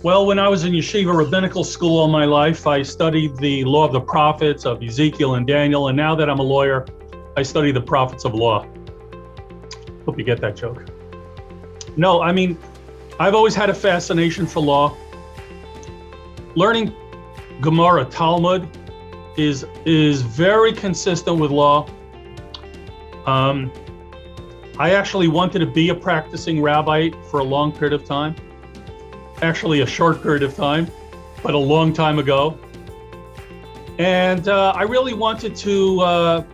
Well, when I was in yeshiva rabbinical school all my life, I studied the law of the prophets of Ezekiel and Daniel. And now that I'm a lawyer, I study the prophets of law. Hope you get that joke. No, I mean, I've always had a fascination for law. Learning Gemara, Talmud is very consistent with law. I actually wanted to be a practicing rabbi for a long period of time. Actually, a short period of time, but a long time ago. And I really wanted to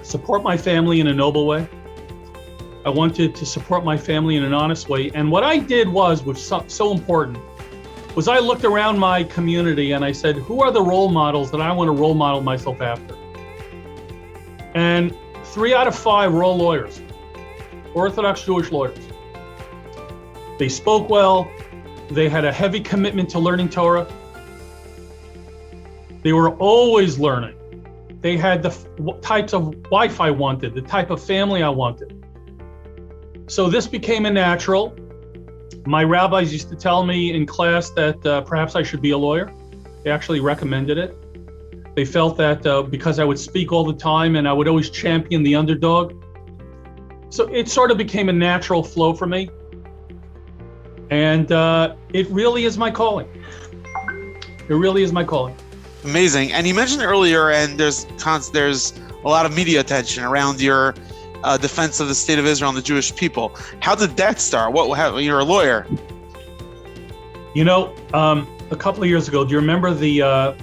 support my family in a noble way. I wanted to support my family in an honest way. And what I did was, which is so important, was I looked around my community and I said, who are the role models that I want to role model myself after? And 3 out of 5 were all lawyers, Orthodox Jewish lawyers. They spoke well. They had a heavy commitment to learning Torah. They were always learning. They had the types of wife I wanted, the type of family I wanted. So this became a natural. My rabbis used to tell me in class that perhaps I should be a lawyer. They actually recommended it. They felt that because I would speak all the time and I would always champion the underdog. So it sort of became a natural flow for me. And it really is my calling. It really is my calling. Amazing. And you mentioned earlier, and there's a lot of media attention around your defense of the state of Israel and the Jewish people. How did that start? You're a lawyer. You know, a couple of years ago, do you remember the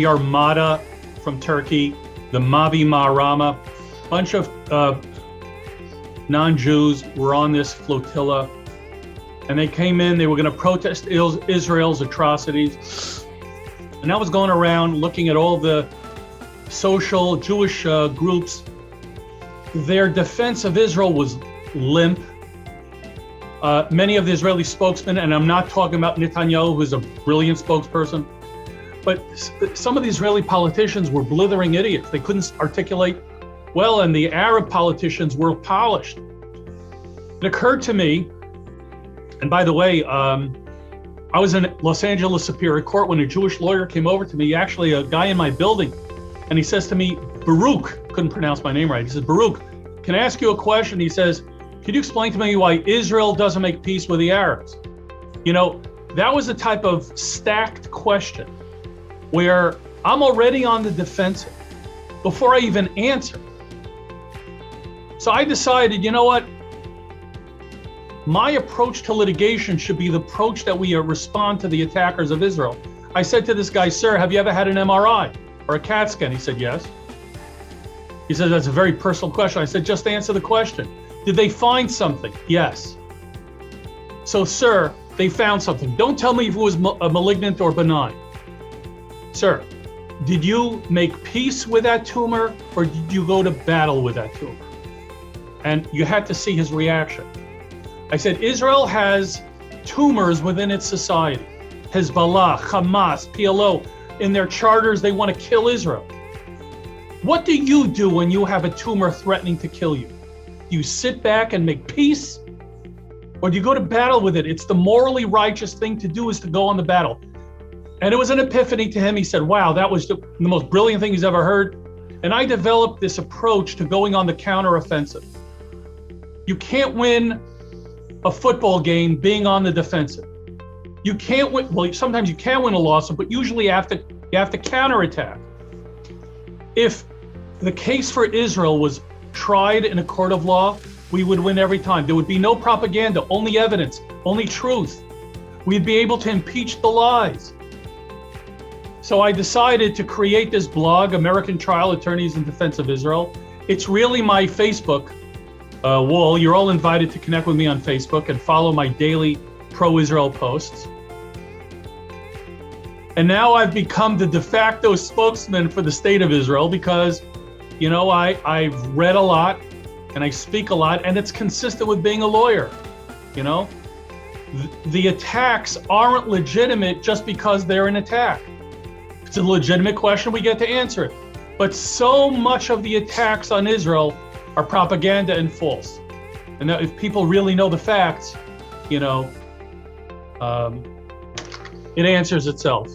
Armada from Turkey, the Mavi Marama? A bunch of non-Jews were on this flotilla. And they came in, they were going to protest Israel's atrocities. And I was going around looking at all the social Jewish groups. Their defense of Israel was limp. Many of the Israeli spokesmen, and I'm not talking about Netanyahu, who's a brilliant spokesperson, but some of the Israeli politicians were blithering idiots. They couldn't articulate well, and the Arab politicians were polished. It occurred to me, and by the way, I was in Los Angeles Superior Court when a Jewish lawyer came over to me, actually a guy in my building, and he says to me, Baruch, couldn't pronounce my name right. He says, Baruch, can I ask you a question? He says, could you explain to me why Israel doesn't make peace with the Arabs? You know, that was a type of stacked question where I'm already on the defensive before I even answer. So I decided, you know what? My approach to litigation should be the approach that we respond to the attackers of Israel. I said to this guy, sir, have you ever had an MRI or a CAT scan? He said, yes. He said, that's a very personal question. I said, just answer the question. Did they find something? Yes. So, sir, they found something. Don't tell me if it was malignant or benign. Sir, did you make peace with that tumor or did you go to battle with that tumor? And you had to see his reaction. I said, Israel has tumors within its society. Hezbollah, Hamas, PLO, in their charters, they want to kill Israel. What do you do when you have a tumor threatening to kill you? Do you sit back and make peace? Or do you go to battle with it? It's the morally righteous thing to do is to go on the battle. And it was an epiphany to him. He said, wow, that was the most brilliant thing he's ever heard. And I developed this approach to going on the counteroffensive. You can't win a football game being on the defensive. You can't win, well, sometimes you can win a lawsuit, but usually you have to counterattack. If the case for Israel was tried in a court of law, we would win every time. There would be no propaganda, only evidence, only truth. We'd be able to impeach the lies. So I decided to create this blog, American Trial Attorneys in Defense of Israel. It's really my Facebook wall. You're all invited to connect with me on Facebook and follow my daily pro-Israel posts. And now I've become the de facto spokesman for the state of Israel because, you know, I've read a lot and I speak a lot, and it's consistent with being a lawyer. You know, the attacks aren't legitimate just because they're an attack. If it's a legitimate question, we get to answer it. But so much of the attacks on Israel are propaganda and false. And if people really know the facts, you know, it answers itself.